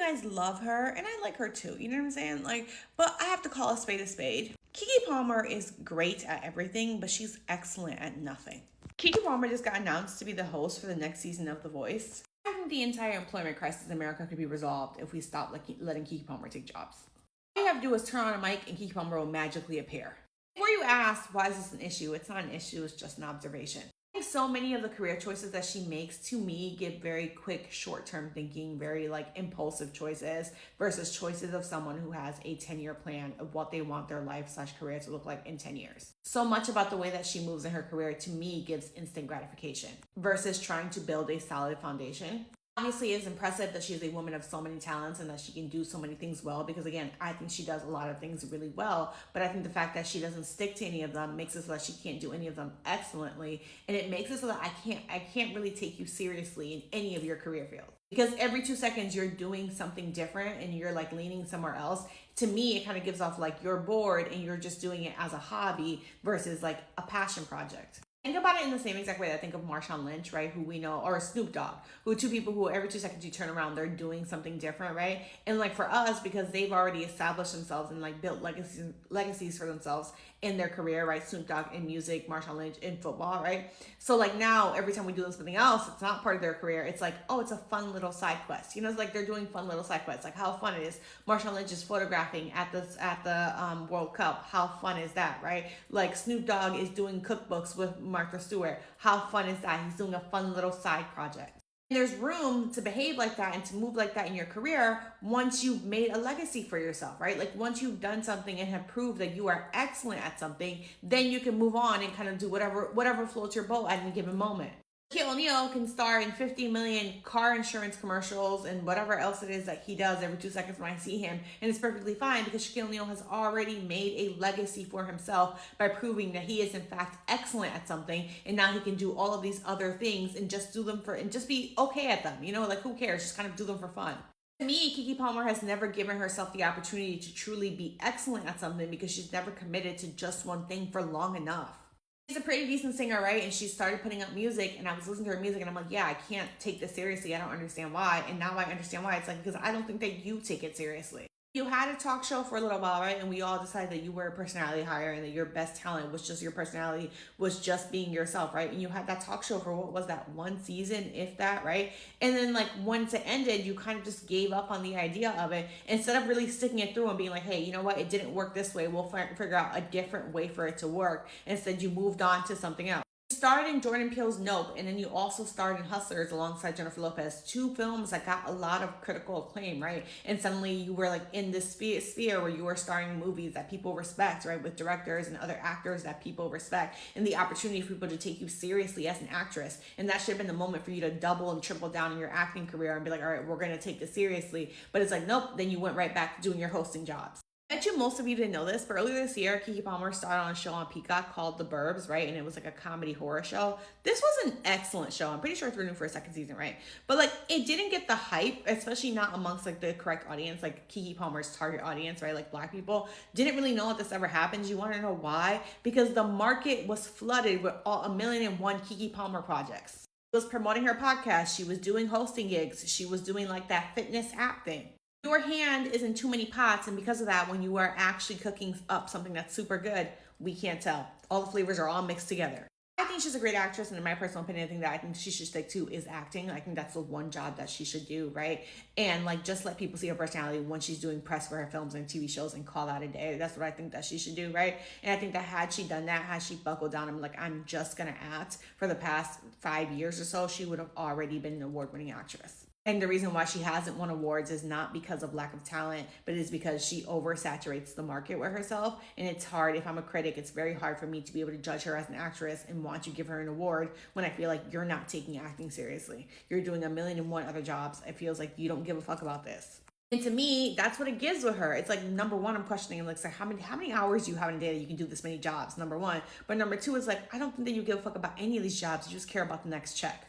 guys love her, and I like her too. You know what I'm saying? Like, but I have to call a spade a spade. Keke Palmer is great at everything, but she's excellent at nothing. Keke Palmer just got announced to be the host for the next season of The Voice. I think the entire employment crisis in America could be resolved if we stop letting Keke Palmer take jobs. All you have to do is turn on a mic and Keke Palmer will magically appear. Before you ask, why is this an issue? It's not an issue, it's just an observation. I think so many of the career choices that she makes, to me, give very quick, short-term thinking, very impulsive choices versus choices of someone who has a 10-year plan of what they want their life/career to look like in 10 years. So much about the way that she moves in her career, to me, gives instant gratification versus trying to build a solid foundation. Obviously, it's impressive that she's a woman of so many talents and that she can do so many things well, because again, I think she does a lot of things really well, but I think the fact that she doesn't stick to any of them makes it so that she can't do any of them excellently, and it makes it so that I can't really take you seriously in any of your career fields, because every 2 seconds you're doing something different and you're leaning somewhere else. To me, it kind of gives off you're bored and you're just doing it as a hobby versus a passion project. Think about it in the same exact way that I think of Marshawn Lynch, right? Who we know, or Snoop Dogg, who are two people who every 2 seconds you turn around, they're doing something different, right? And for us, because they've already established themselves and built legacies for themselves in their career, right? Snoop Dogg in music, Marshawn Lynch in football, right? So now every time we do something else, it's not part of their career. It's oh, it's a fun little side quest. You know, it's they're doing fun little side quests. How fun it is. Marshawn Lynch is photographing at the World Cup. How fun is that, right? Snoop Dogg is doing cookbooks with Martha Stewart. How fun is that? He's doing a fun little side project. There's room to behave like that and to move like that in your career once you've made a legacy for yourself, right? Once you've done something and have proved that you are excellent at something, then you can move on and kind of do whatever floats your boat at any given moment. Shaquille O'Neal can star in 50 million car insurance commercials and whatever else it is that he does every 2 seconds when I see him. And it's perfectly fine because Shaquille O'Neal has already made a legacy for himself by proving that he is in fact excellent at something. And now he can do all of these other things and just do them and just be okay at them. You know, who cares? Just kind of do them for fun. To me, Keke Palmer has never given herself the opportunity to truly be excellent at something because she's never committed to just one thing for long enough. She's a pretty decent singer, right? And she started putting up music, and I was listening to her music and I'm yeah, I can't take this seriously. I don't understand why. And now I understand why. It's because I don't think that you take it seriously. You had a talk show for a little while, right? And we all decided that you were a personality hire and that your best talent was just your personality, was just being yourself, right? And you had that talk show for what was that, 1 season, if that, right? And then once it ended, you kind of just gave up on the idea of it instead of really sticking it through and being hey, you know what? It didn't work this way. We'll figure out a different way for it to work. Instead, you moved on to something else. You starred in Jordan Peele's Nope, and then you also starred in Hustlers alongside Jennifer Lopez, 2 films that got a lot of critical acclaim, right? And suddenly you were in this sphere where you were starring in movies that people respect, right? With directors and other actors that people respect, and the opportunity for people to take you seriously as an actress. And that should have been the moment for you to double and triple down in your acting career and be all right, we're going to take this seriously. But it's nope, then you went right back to doing your hosting jobs. I bet you most of you didn't know this, but earlier this year, Keke Palmer starred on a show on Peacock called The Burbs, right? And it was a comedy horror show. This was an excellent show. I'm pretty sure it's renewed for a 2nd season, right? But it didn't get the hype, especially not amongst the correct audience, Keke Palmer's target audience, right? Black people didn't really know that this ever happens. You want to know why? Because the market was flooded with all 1,000,001 Keke Palmer projects. She was promoting her podcast. She was doing hosting gigs. She was doing that fitness app thing. Your hand is in too many pots, and because of that, when you are actually cooking up something that's super good, we can't tell. All the flavors are all mixed together. I think she's a great actress, and in my personal opinion, I think that I think she should stick to is acting. I think that's the one job that she should do, right? And just let people see her personality when she's doing press for her films and TV shows and call out a day. That's what I think that she should do, right? And I think that had she done that, had she buckled down and I'm just gonna act for the past 5 years or so, she would have already been an award-winning actress. And the reason why she hasn't won awards is not because of lack of talent, but it's because she oversaturates the market with herself. And it's hard, if I'm a critic, it's very hard for me to be able to judge her as an actress and want to give her an award when I feel like you're not taking acting seriously. You're doing 1,000,001 other jobs. It feels like you don't give a fuck about this. And to me, that's what it gives with her. It's number one, I'm questioning how many hours do you have in a day that you can do this many jobs, number one. But number two is I don't think that you give a fuck about any of these jobs. You just care about the next check.